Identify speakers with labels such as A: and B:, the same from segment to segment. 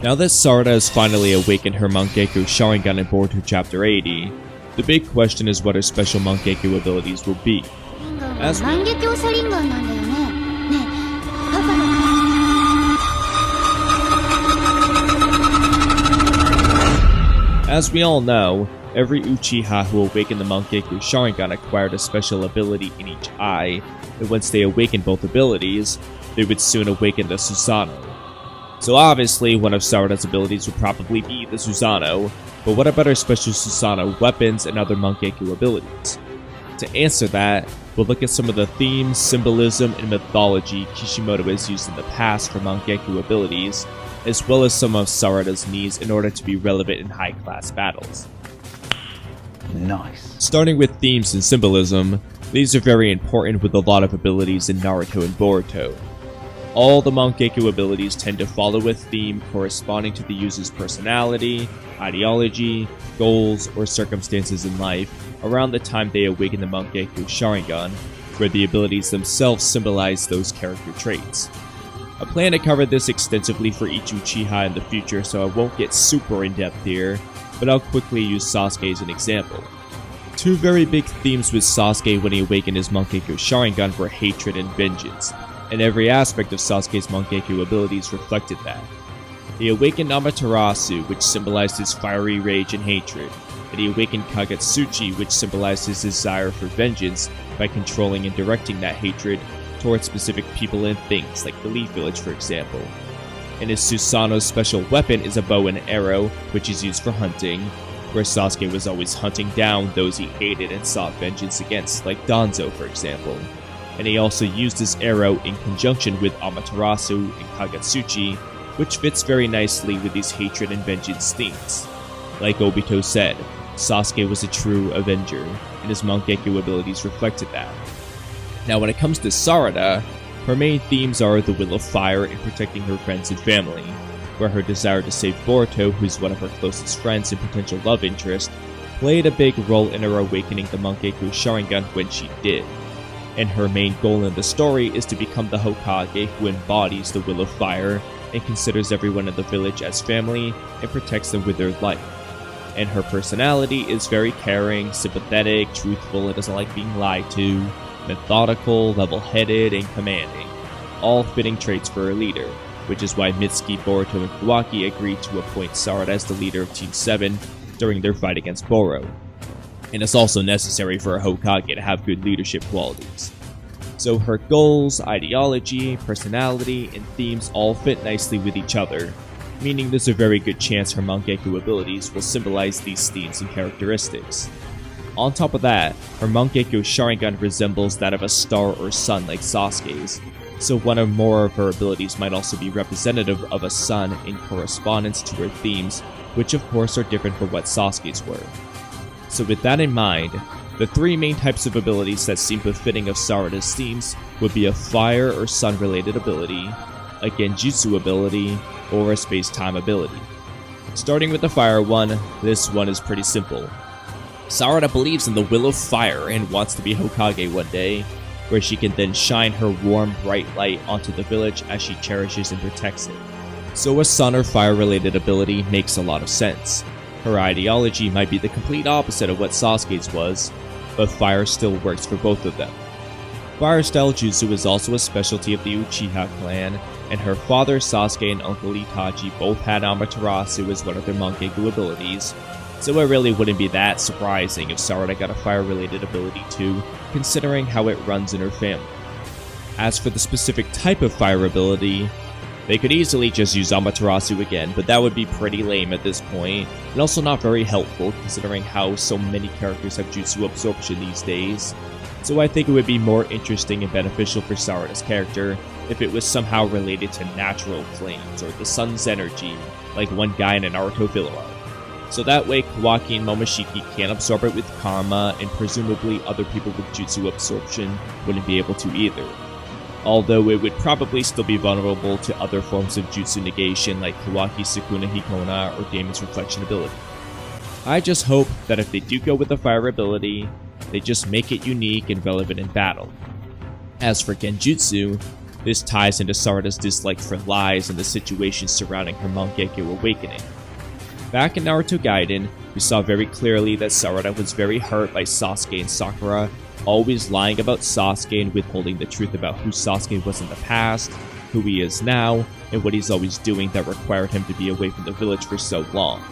A: Now that Sarada has finally awakened her Mangekyou Sharingan in Boruto Chapter 80, the big question is what her special Mangekyou abilities will be. As
B: Mangekyou Sharingan なんだよね。ねえ、パパの。
A: As we all know, every Uchiha who awakened the Mangekyou Sharingan acquired a special ability in each eye, and once they awakened both abilities, they would soon awaken the Susana. So obviously, one of Sarada's abilities would probably be the Susano, but what about her special Susano weapons and other Mangekyou abilities? To answer that, we'll look at some of the themes, symbolism, and mythology Kishimoto has used in the past for Mangekyou abilities, as well as some of Sarada's needs in order to be relevant in high-class battles.
C: Nice.
A: Starting with themes and symbolism, these are very important with a lot of abilities in Naruto and Boruto. All the Mangekyou abilities tend to follow a theme corresponding to the user's personality, ideology, goals, or circumstances in life around the time they awaken the Mangekyou Sharingan, where the abilities themselves symbolize those character traits. I plan to cover this extensively for each Uchiha in the future, so I won't get super in-depth here, but I'll quickly use Sasuke as an example. Two very big themes with Sasuke when he awakened his Mangekyou Sharingan were hatred and vengeance, and every aspect of Sasuke's Mangekyou abilities reflected that. He awakened Amaterasu, which symbolized his fiery rage and hatred, and he awakened Kagutsuchi, which symbolized his desire for vengeance by controlling and directing that hatred towards specific people and things, like the Leaf Village for example. And his Susanoo's special weapon is a bow and arrow, which is used for hunting, where Sasuke was always hunting down those he hated and sought vengeance against, like Danzo for example. And he also used his arrow in conjunction with Amaterasu and Kagutsuchi, which fits very nicely with these hatred and vengeance themes. Like Obito said, Sasuke was a true avenger, and his Mangekyou abilities reflected that. Now when it comes to Sarada, her main themes are the will of fire and protecting her friends and family, where her desire to save Boruto, who's one of her closest friends and potential love interest, played a big role in her awakening the Mangekyou Sharingan when she did. And her main goal in the story is to become the Hokage who embodies the will of fire and considers everyone in the village as family and protects them with their life. And her personality is very caring, sympathetic, truthful, and doesn't like being lied to, methodical, level-headed, and commanding, all fitting traits for her leader, which is why Mitsuki, Boruto, and Kawaki agreed to appoint Sarada as the leader of Team 7 during their fight against Boro. And it's also necessary for a Hokage to have good leadership qualities. So her goals, ideology, personality, and themes all fit nicely with each other, meaning there's a very good chance her Mangekyou abilities will symbolize these themes and characteristics. On top of that, her Mangekyou Sharingan resembles that of a star or sun like Sasuke's, so one or more of her abilities might also be representative of a sun in correspondence to her themes, which of course are different from what Sasuke's were. So with that in mind, the three main types of abilities that seem befitting of Sarada's themes would be a fire or sun related ability, a Kenjutsu ability, or a space-time ability. Starting with the fire one, this one is pretty simple. Sarada believes in the will of fire and wants to be Hokage one day, where she can then shine her warm, bright light onto the village as she cherishes and protects it. So a sun or fire related ability makes a lot of sense. Her ideology might be the complete opposite of what Sasuke's was, but fire still works for both of them. Fire style jutsu is also a specialty of the Uchiha clan, and her father Sasuke and uncle Itachi both had Amaterasu as one of their Mangekyou abilities, so it really wouldn't be that surprising if Sarada got a fire related ability too, considering how it runs in her family. As for the specific type of fire ability, they could easily just use Amaterasu again, but that would be pretty lame at this point, and also not very helpful considering how so many characters have jutsu absorption these days. So I think it would be more interesting and beneficial for Sarada's character if it was somehow related to natural flames or the sun's energy, like one guy in a Naruto filler arc. So that way Kawaki and Momoshiki can't absorb it with karma, and presumably other people with jutsu absorption wouldn't be able to either. Although it would probably still be vulnerable to other forms of jutsu negation like Kawaki's Sukuna Hikona or Daemon's reflection ability. I just hope that if they do go with the fire ability, they just make it unique and relevant in battle. As for Kenjutsu, This ties into Sarada's dislike for lies and the situations surrounding her Mangekyou awakening. Back in Naruto Gaiden, we saw very clearly that Sarada was very hurt by Sasuke and Sakura always lying about Sasuke and withholding the truth about who Sasuke was in the past, who he is now, and what he's always doing that required him to be away from the village for so long.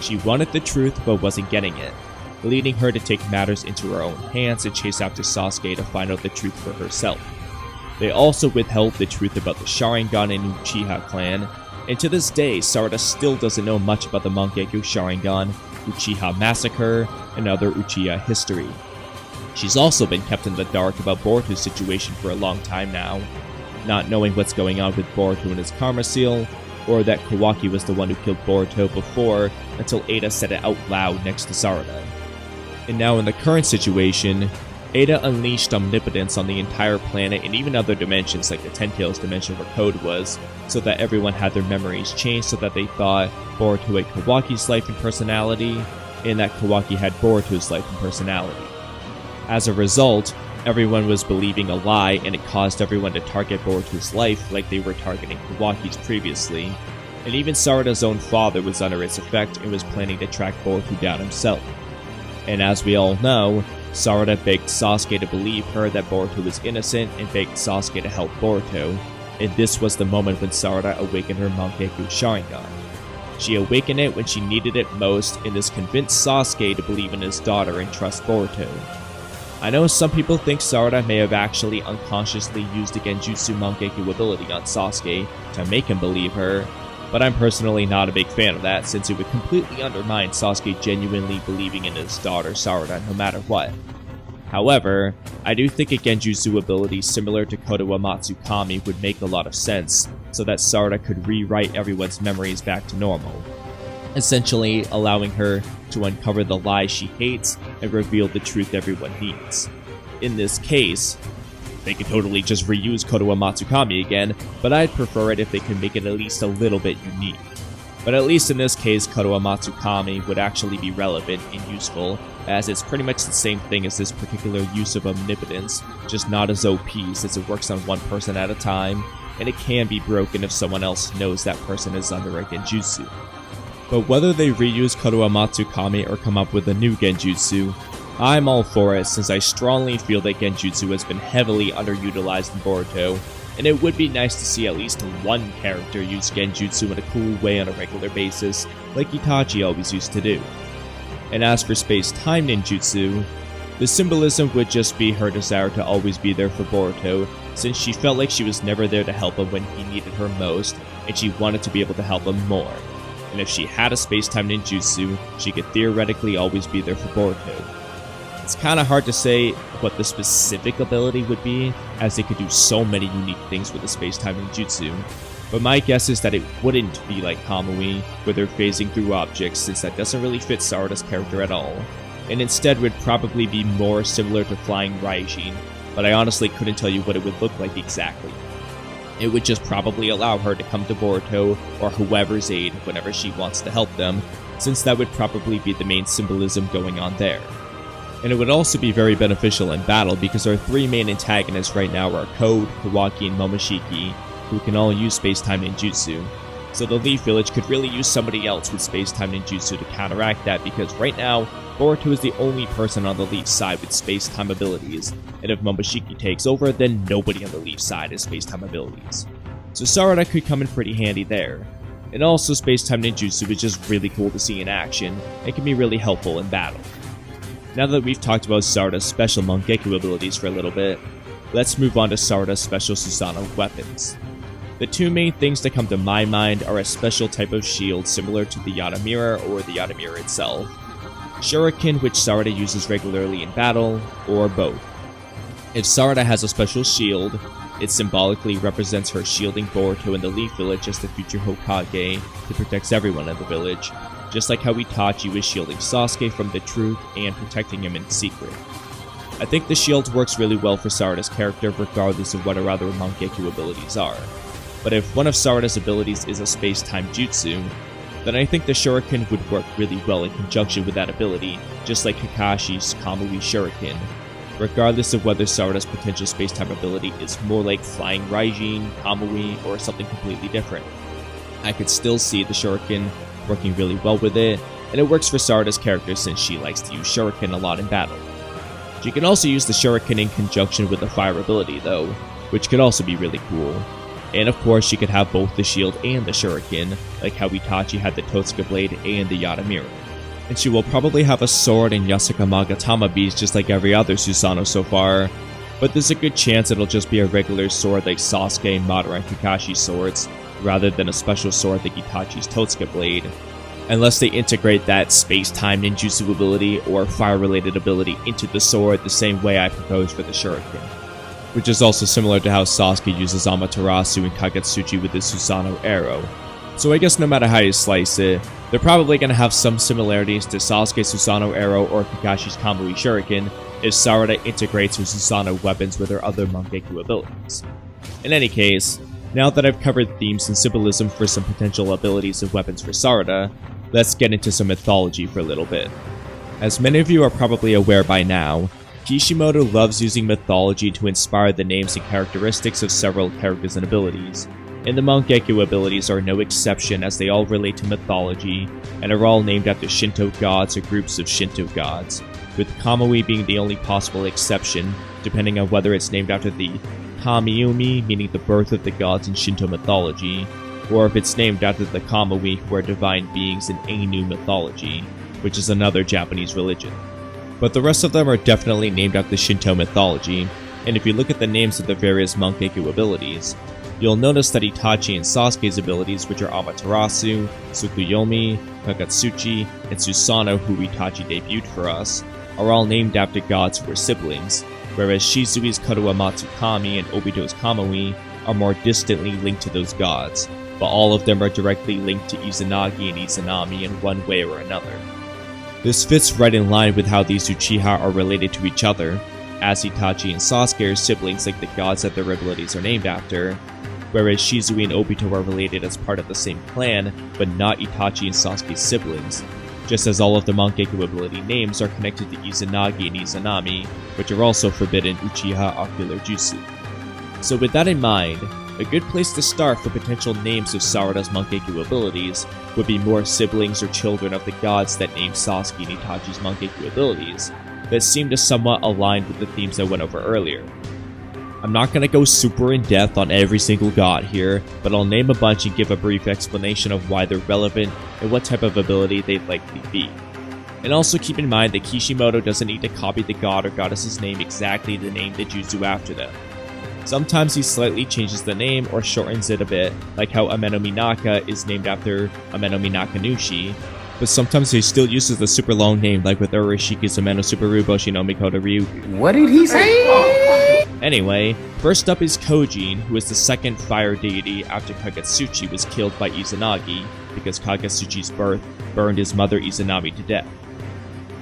A: She wanted the truth but wasn't getting it, leading her to take matters into her own hands and chase after Sasuke to find out the truth for herself. They also withheld the truth about the Sharingan and Uchiha clan, and to this day, Sarada still doesn't know much about the Mangekyou Sharingan, Uchiha massacre, and other Uchiha history. She's also been kept in the dark about Boruto's situation for a long time now, not knowing what's going on with Boruto and his karma seal, or that Kawaki was the one who killed Boruto before until Eida said it out loud next to Sarada. And now in the current situation, Eida unleashed omnipotence on the entire planet and even other dimensions like the Ten Tails dimension where Code was, so that everyone had their memories changed so that they thought Boruto had Kawaki's life and personality, and that Kawaki had Boruto's life and personality. As a result, everyone was believing a lie, and it caused everyone to target Boruto's life like they were targeting Kawaki's previously, and even Sarada's own father was under its effect and was planning to track Boruto down himself. And as we all know, Sarada begged Sasuke to believe her that Boruto was innocent and begged Sasuke to help Boruto, and this was the moment when Sarada awakened her Mangekyou Sharingan. She awakened it when she needed it most, and this convinced Sasuke to believe in his daughter and trust Boruto. I know some people think Sarada may have actually unconsciously used a Kenjutsu Mangekyou ability on Sasuke to make him believe her, but I'm personally not a big fan of that since it would completely undermine Sasuke genuinely believing in his daughter Sarada no matter what. However, I do think a Genjutsu ability similar to Kodowa Matsukami would make a lot of sense, so that Sarada could rewrite everyone's memories back to normal, essentially allowing her to uncover the lies she hates and reveal the truth everyone needs. In this case, they could totally just reuse Kodowa Matsukami again, but I'd prefer it if they could make it at least a little bit unique. But at least in this case, Kodowa Matsukami would actually be relevant and useful, as it's pretty much the same thing as this particular use of omnipotence, just not as OP since it works on one person at a time, and it can be broken if someone else knows that person is under a Genjutsu. But whether they reuse Kodowa Matsukami or come up with a new Genjutsu, I'm all for it since I strongly feel that Genjutsu has been heavily underutilized in Boruto, and it would be nice to see at least one character use Genjutsu in a cool way on a regular basis, like Itachi always used to do. And as for space-time ninjutsu, the symbolism would just be her desire to always be there for Boruto, since she felt like she was never there to help him when he needed her most, and she wanted to be able to help him more. And if she had a space-time ninjutsu, she could theoretically always be there for Boruto. It's kinda hard to say what the specific ability would be, as it could do so many unique things with the space-time ninjutsu, but my guess is that it wouldn't be like Kamui, where they're phasing through objects, since that doesn't really fit Sarada's character at all, and instead would probably be more similar to Flying Raijin, but I honestly couldn't tell you what it would look like exactly. It would just probably allow her to come to Boruto or whoever's aid whenever she wants to help them, since that would probably be the main symbolism going on there. And it would also be very beneficial in battle because our three main antagonists right now are Code, Kawaki, and Momoshiki, who can all use space-time ninjutsu. So the Leaf Village could really use somebody else with space-time ninjutsu to counteract that, because right now, Boruto is the only person on the Leaf side with space-time abilities, and if Momoshiki takes over, then nobody on the Leaf side has space-time abilities. So Sarada could come in pretty handy there. And also space-time ninjutsu is just really cool to see in action, and can be really helpful in battle. Now that we've talked about Sarada's special Mangekyou abilities for a little bit, let's move on to Sarada's special Susana weapons. The two main things that come to my mind are a special type of shield similar to the Yatamira or the Yatamira itself, Shuriken, which Sarada uses regularly in battle, or both. If Sarada has a special shield, it symbolically represents her shielding Boruto in the Leaf Village as the future Hokage who protects everyone in the village, just like how Itachi was shielding Sasuke from the truth and protecting him in secret. I think the shield works really well for Sarada's character regardless of what her other Mangekyou abilities are. But if one of Sarada's abilities is a space-time jutsu, then I think the Shuriken would work really well in conjunction with that ability, just like Kakashi's Kamui Shuriken. regardless of whether Sarada's potential space-time ability is more like Flying Raijin, Kamui, or something completely different. I could still see the Shuriken working really well with it, and it works for Sarada's character since she likes to use Shuriken a lot in battle. She can also use the Shuriken in conjunction with the fire ability though, which could also be really cool. And of course she could have both the shield and the Shuriken, like how Itachi had the Totsuka blade and the Yata mirror. And she will probably have a sword and Yasuka Magatama beads just like every other Susano so far, but there's a good chance it'll just be a regular sword like Sasuke, Madara, and Kakashi's swords, rather than a special sword like Itachi's Totsuka blade, unless they integrate that space-time ninjutsu ability or fire-related ability into the sword the same way I proposed for the Shuriken, which is also similar to how Sasuke uses Amaterasu and Kagetsuchi with his Susanoo arrow. So I guess no matter how you slice it, they're probably going to have some similarities to Sasuke's Susanoo arrow or Kakashi's Kamui Shuriken if Sarada integrates her Susanoo weapons with her other Mangekyou abilities. In any case, now that I've covered themes and symbolism for some potential abilities and weapons for Sarada, let's get into some mythology for a little bit. As many of you are probably aware by now, Kishimoto loves using mythology to inspire the names and characteristics of several characters and abilities, and the Mangekyou abilities are no exception as they all relate to mythology and are all named after Shinto gods or groups of Shinto gods, with Kamui being the only possible exception, depending on whether it's named after the Kamiumi, meaning the birth of the gods in Shinto mythology, or if it's named after the Kamui, who are divine beings in Ainu mythology, which is another Japanese religion. But the rest of them are definitely named after Shinto mythology, and if you look at the names of the various Mangekyou abilities, you'll notice that Itachi and Sasuke's abilities, which are Amaterasu, Tsukuyomi, Kagetsuchi, and Susana, who Itachi debuted for us, are all named after gods who are siblings, whereas Shizui's Kadoamatsu Kami and Obito's Kamui are more distantly linked to those gods, but all of them are directly linked to Izanagi and Izanami in one way or another. This fits right in line with how these Uchiha are related to each other, as Itachi and Sasuke are siblings like the gods that their abilities are named after, whereas Shizui and Obito are related as part of the same clan, but not Itachi and Sasuke's siblings, just as all of the Mangekyou ability names are connected to Izanagi and Izanami, which are also forbidden Uchiha Ocular Jutsu. So with that in mind, a good place to start for potential names of Sarada's Mangekyou abilities would be more siblings or children of the gods that name Sasuke and Itachi's Mangekyou abilities that seem to somewhat align with the themes I went over earlier. I'm not going to go super in depth on every single god here, but I'll name a bunch and give a brief explanation of why they're relevant and what type of ability they'd likely be. And also keep in mind that Kishimoto doesn't need to copy the god or goddess's name exactly to name the jutsu after them. Sometimes he slightly changes the name or shortens it a bit, like how Ameno Minaka is named after Ameno Minaka Nushi, but sometimes he still uses the super long name like with Urashiki's Ameno Subaru Boshi no Mikoto Ryugu.
C: What did he say?
A: Anyway, first up is Kojin, who is the second fire deity after Kagetsuchi was killed by Izanagi because Kagetsuchi's birth burned his mother Izanami to death.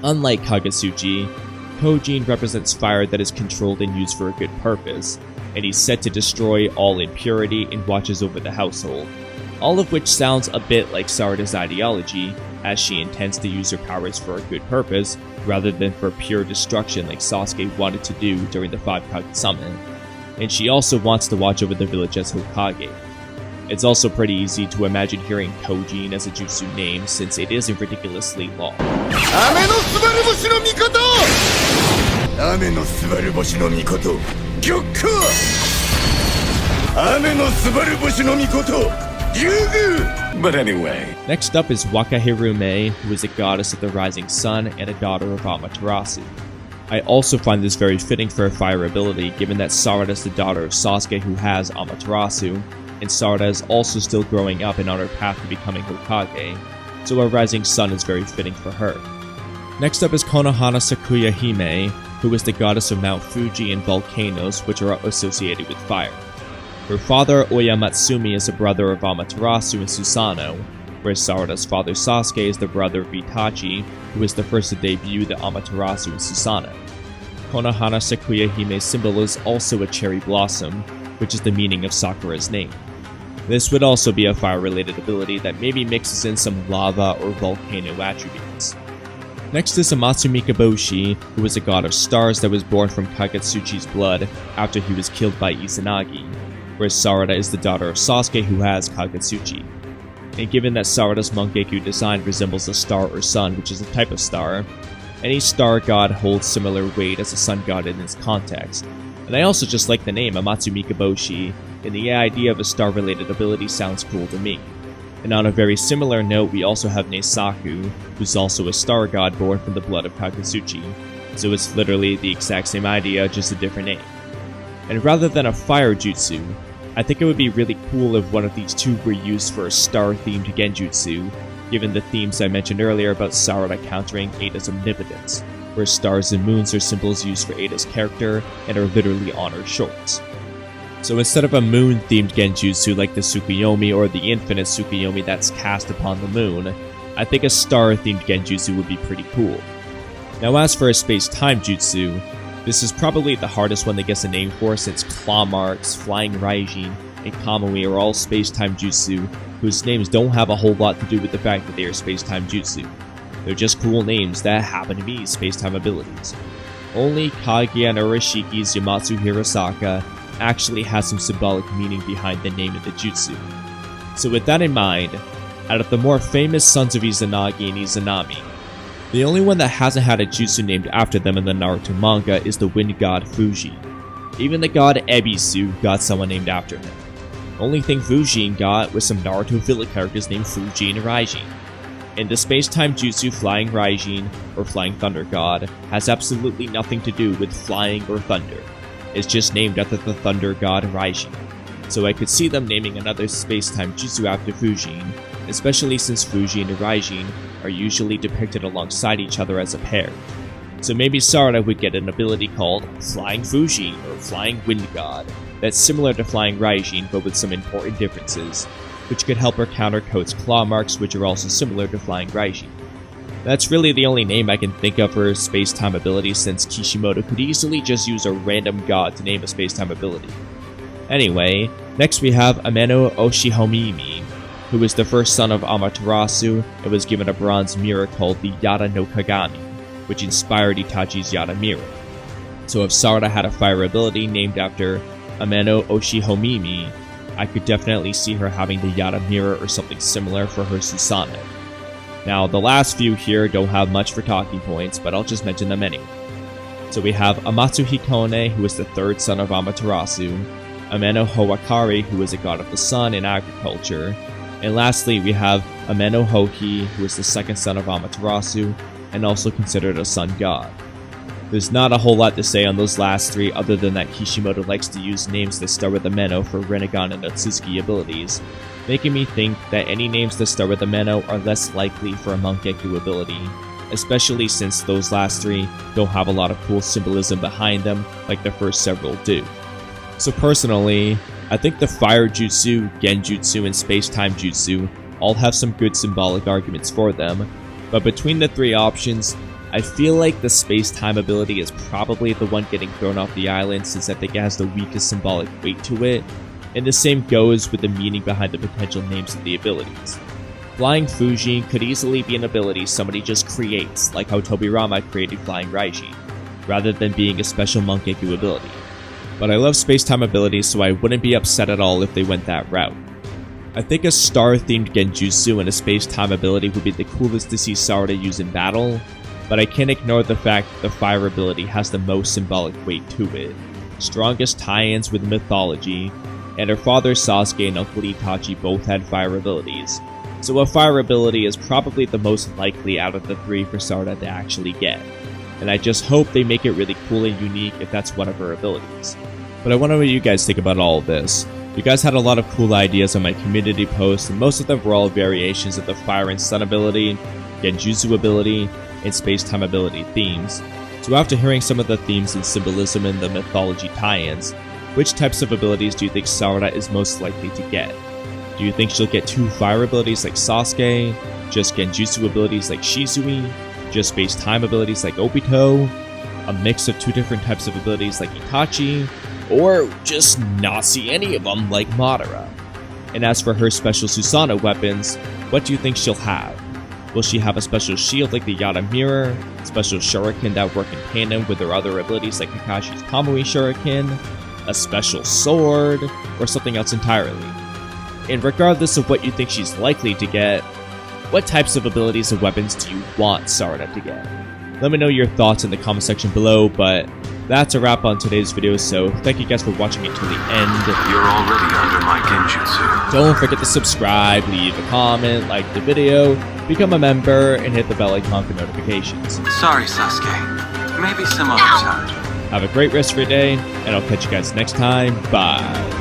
A: Unlike Kagetsuchi, Kojin represents fire that is controlled and used for a good purpose, and he's set to destroy all impurity and watches over the household, all of which sounds a bit like Sarada's ideology, as she intends to use her powers for a good purpose, rather than for pure destruction like Sasuke wanted to do during the 5 Kage Summon, and she also wants to watch over the village as Hokage. It's also pretty easy to imagine hearing Kojin as a jutsu name since it isn't ridiculously long.
C: But anyway.
A: Next up is Wakahirume, who is a goddess of the rising sun and a daughter of Amaterasu. I also find this very fitting for a fire ability, given that Sarada is the daughter of Sasuke who has Amaterasu, and Sarada is also still growing up and on her path to becoming Hokage, so a rising sun is very fitting for her. Next up is Konohana Sakuya Hime, who is the goddess of Mount Fuji and volcanoes, which are associated with fire. Her father, Oyamatsumi, is a brother of Amaterasu and Susanoo, whereas Sarada's father Sasuke is the brother of Itachi, who is the first to debut the Amaterasu and Susanoo. Konohana Sakuya Hime's symbol is also a cherry blossom, which is the meaning of Sakura's name. This would also be a fire-related ability that maybe mixes in some lava or volcano attributes. Next is Amatsu Mikaboshi, who was a god of stars that was born from Kagetsuchi's blood after he was killed by Izanagi, whereas Sarada is the daughter of Sasuke who has Kagetsuchi. And given that Sarada's Mangekyou design resembles a star or sun, which is a type of star, any star god holds similar weight as a sun god in this context. And I also just like the name Amatsu Mikaboshi, and the idea of a star-related ability sounds cool to me. And on a very similar note, we also have Neisaku, who's also a star god born from the blood of Kagetsuchi, so it's literally the exact same idea, just a different name. And rather than a fire jutsu, I think it would be really cool if one of these two were used for a star-themed genjutsu, given the themes I mentioned earlier about Sarada countering Eida's omnipotence, where stars and moons are symbols used for Eida's character and are literally on her shorts. So instead of a moon-themed genjutsu like the Tsukuyomi or the infinite Tsukuyomi that's cast upon the moon, I think a star-themed genjutsu would be pretty cool. Now as for a space-time jutsu, this is probably the hardest one to guess a name for since Claw Marks, Flying Raijin, and Kamui are all space-time jutsu whose names don't have a whole lot to do with the fact that they are space-time jutsu. They're just cool names that happen to be space-time abilities. Only Kaguya no Urishiki's Yamatsu Hirosaka actually has some symbolic meaning behind the name of the jutsu. So with that in mind, out of the more famous sons of Izanagi and Izanami, the only one that hasn't had a jutsu named after them in the Naruto manga is the wind god Fuji. Even the god Ebisu got someone named after him. Only thing Fujin got was some Naruto filler characters named Fuji and Raijin. And the space-time jutsu Flying Raijin, or Flying Thunder God, has absolutely nothing to do with flying or thunder. It's just named after the thunder god Raijin. So I could see them naming another space-time jutsu after Fujin, especially since Fuji and Raijin are usually depicted alongside each other as a pair. So maybe Sarada would get an ability called Flying Fujin or Flying Wind God that's similar to Flying Raijin but with some important differences, which could help her counter Coat's Claw Marks, which are also similar to Flying Raijin. That's really the only name I can think of for space-time ability since Kishimoto could easily just use a random god to name a space-time ability. Anyway, next we have Ameno Oshihomimi, who is the first son of Amaterasu and was given a bronze mirror called the Yada no Kagami, which inspired Itachi's Yada mirror. So if Sarada had a fire ability named after Ameno Oshihomimi, I could definitely see her having the Yada mirror or something similar for her Susana. Now, the last few here don't have much for talking points, but I'll just mention them anyway. So we have Amatsu Hikone, who is the third son of Amaterasu, Ameno Howakari, who is a god of the sun and agriculture, and lastly we have Ameno Hoki, who is the second son of Amaterasu, and also considered a sun god. There's not a whole lot to say on those last three other than that Kishimoto likes to use names that start with Ameno for Rinnegan and Otsutsuki abilities, making me think that any names that start with Ameno are less likely for a Mangekyou ability, especially since those last three don't have a lot of cool symbolism behind them like the first several do. So personally, I think the Fire Jutsu, Genjutsu, and Space-Time Jutsu all have some good symbolic arguments for them, but between the three options, I feel like the space-time ability is probably the one getting thrown off the island since I think it has the weakest symbolic weight to it, and the same goes with the meaning behind the potential names of the abilities. Flying Fujin could easily be an ability somebody just creates, like how Tobirama created Flying Raijin, rather than being a special Mangekyou ability. But I love space-time abilities, so I wouldn't be upset at all if they went that route. I think a star-themed Genjutsu and a space-time ability would be the coolest to see Sarada use in battle, but I can't ignore the fact that the fire ability has the most symbolic weight to it, strongest tie-ins with mythology, and her father Sasuke and Uncle Itachi both had fire abilities, so a fire ability is probably the most likely out of the three for Sarada to actually get, and I just hope they make it really cool and unique if that's one of her abilities. But I wonder what you guys think about all of this. You guys had a lot of cool ideas on my community post, and most of them were all variations of the Fire and Sun ability, Genjutsu ability, and Space-Time ability themes. So after hearing some of the themes and symbolism in the mythology tie-ins, which types of abilities do you think Sarada is most likely to get? Do you think she'll get 2 fire abilities like Sasuke, just Genjutsu abilities like Shizui, just Space-Time abilities like Obito, a mix of 2 different types of abilities like Itachi, or just not see any of them like Madara? And as for her special Susana weapons, what do you think she'll have? Will she have a special shield like the Yada Mirror, special shuriken that work in tandem with her other abilities like Kakashi's Kamui Shuriken, a special sword, or something else entirely? And regardless of what you think she's likely to get, what types of abilities and weapons do you want Sarada to get? Let me know your thoughts in the comment section below, but that's a wrap on today's video, so thank you guys for watching it till the end.
C: You're already under my Kenjutsu.
A: Don't forget to subscribe, leave a comment, like the video, become a member, and hit the bell icon for notifications.
D: Sorry, Sasuke. Maybe some other time.
A: Have a great rest of your day, and I'll catch you guys next time. Bye.